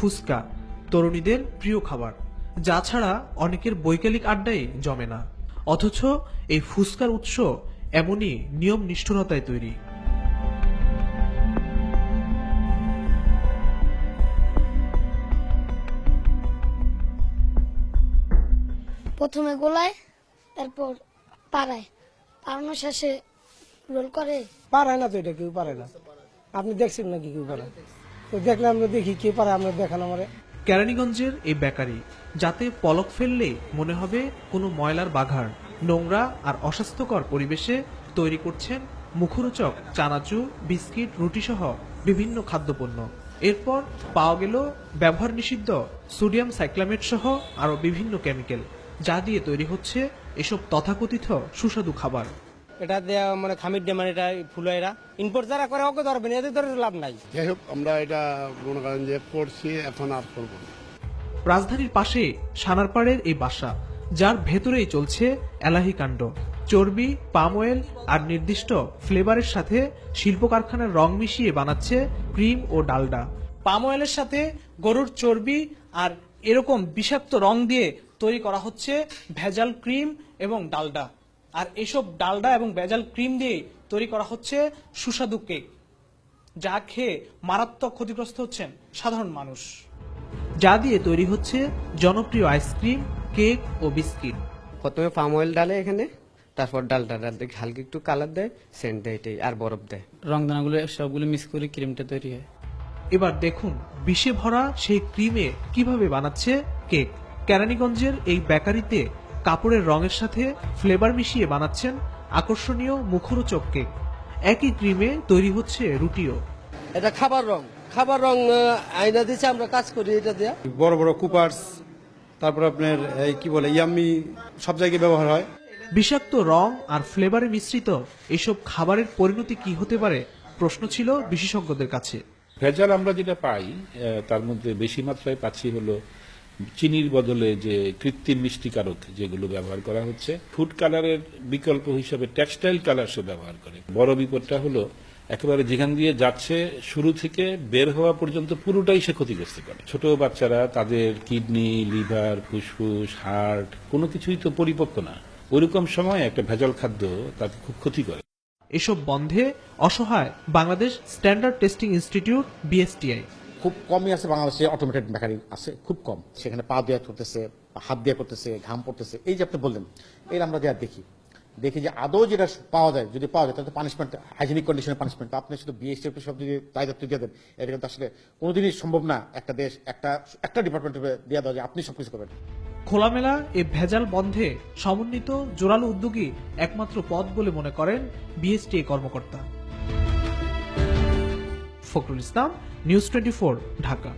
ফুচকা তরুণীদের প্রিয় খাবার, যা ছাড়া অনেকের বৈকালিক আড্ডায় জমে না। অথচ এই ফুচকার উৎস এমনই নিয়ম নিষ্ঠুরতায় তৈরি। প্রথমে গোলায়, তারপর পাড়ায়, পাড়ানোর শেষে রোল করে। পারায় না তো, এটা কেউ পারে না। আপনি দেখছেন নাকি কেউ পারে? তো দেখলে আমরা দেখি কে পারে, আমরা দেখান আমারে। কেরানীগঞ্জের এই বেকারি, যাতে পলক ফেললেই মনে হবে কোনো ময়লার বাঘার, নোংরা আর অস্বাস্থ্যকর পরিবেশে তৈরি করছেন মুখরোচক চানাচুর, বিস্কিট, রুটিসহ বিভিন্ন খাদ্যপণ্য। এরপর পাওয়া গেল ব্যবহার নিষিদ্ধ সোডিয়াম সাইক্লামেট সহ আরও বিভিন্ন কেমিক্যাল, যা দিয়ে তৈরি হচ্ছে এসব তথাকথিত সুস্বাদু খাবার। এটা দেওয়া মানে খামির দিয়ে, মানে এটা ফুলো, এরা ইম্পোর্ট যারা করে ওকে ধরবেন, এদের ধরে লাভ নাই। যাই হোক, আমরা এটা মনে করেন যে করছি, এখন আর করবো না। রাজধানীর পাশে সানারপাড়ের এই বাসা, যার ভেতরেই চলছে এলাহি কাণ্ড। চর্বি, পাম অয়েল আর নির্দিষ্ট ফ্লেভারের সাথে শিল্প কারখানার রং মিশিয়ে বানাচ্ছে ক্রিম ও ডালডা। পাম অয়েলের সাথে গরুর চর্বি আর এরকম বিষাক্ত রং দিয়ে তৈরি করা হচ্ছে ভেজাল ক্রিম এবং ডালডা। আর এসব ডালডা এবং ভেজাল ক্রিম দিয়ে তৈরি করা হচ্ছে সুস্বাদু কেক, যা খেয়ে মারাত্মক ক্ষতিগ্রস্ত হচ্ছেন সাধারণ মানুষ। যা দিয়ে তৈরি হচ্ছে জনপ্রিয় আইসক্রিম, কেক ও বিস্কিট। প্রথমে পাম অয়েল ডালে এখানে, তারপর ডালটা ডালতে হালকা একটু কালার দেয়, সেন্ট দেয়, এটাই, আর বরফ দেয়। রংদানাগুলো সবগুলো মিক্স করে ক্রিমটা তৈরি হয়। এবার দেখুন বিষে ভরা সেই ক্রিমে কিভাবে বানাচ্ছে কেক। কেরানীগঞ্জের এই বেকারিতে কাপড়ের রঙের সাথে ফ্লেভার মিশিয়ে বানাচ্ছেন আকর্ষণীয় মুখরোচক কেক। একই ক্রিমে তৈরি হচ্ছে রুটিও। এটা খাবার রং আয়না দিচ্ছে, আমরা কাজ করি এটা দেয়া। বড় বড় কুপার্স, তারপর আপনার এই কি বলে ইয়াম্মি, সব জায়গায় ব্যবহার হয়। বিষাক্ত রং আর ফ্লেভারে মিশ্রিত এসব খাবারের পরিণতি কি হতে পারে, প্রশ্ন ছিল বিশেষজ্ঞদের কাছে। ভেজাল আমরা যেটা পাই, তার মধ্যে বেশি মাত্রায় পাচ্ছি হলো চিনির বদলে যে কৃত্রিম মিষ্টিকারক যেগুলো ব্যবহার করা হচ্ছে। ফুড কালারের বিকল্প হিসেবে টেক্সটাইল কালার সে ব্যবহার করে। বড় বিপদটা হলো একেবারে যেখান দিয়ে যাচ্ছে শুরু থেকে বের হওয়া পর্যন্ত পুরোটাই সে ক্ষতিগ্রস্ত করে। ছোট বাচ্চারা, তাদের কিডনি, লিভার, ফুসফুস, হার্ট কোনো কিছুই তো পরিপক্ক না। ওইরকম সময় একটা ভেজাল খাদ্য তাকে খুব ক্ষতি করে। এসব বন্ধে অসহায় Bangladesh standard testing institute, BSTI. খুব কমই আছে বাংলাদেশে অটোমেটেড বেকারি আছে, খুব কম। সেখানে পা দিয়ে করতেছে, হাত দিয়ে করতেছে, ঘাম পড়তেছে, এই যে আপনি বললেন, এর আমরা যা দেখি যে আদৌ যেটা পাওয়া যায়, যদি পাওয়া যায় তাহলে পানিশমেন্ট, হাইজেনিক কন্ডিশনের পানিশমেন্ট। আপনি শুধু বিএসটি সব যদি দায়িত্ব দিয়ে দেন, এটা কিন্তু আসলে কোনোদিনই সম্ভব না একটা দেশ একটা ডিপার্টমেন্ট দিয়ে দেওয়া যায় আপনি সবকিছু করবেন। খোলামেলা এ ভেজাল বন্ধে সমন্বিত জোরালো উদ্যোগই একমাত্র পথ বলে মনে করেন বিএসটিআই কর্মকর্তা। ফখরুল ইসলাম, নিউজ 24, ঢাকা।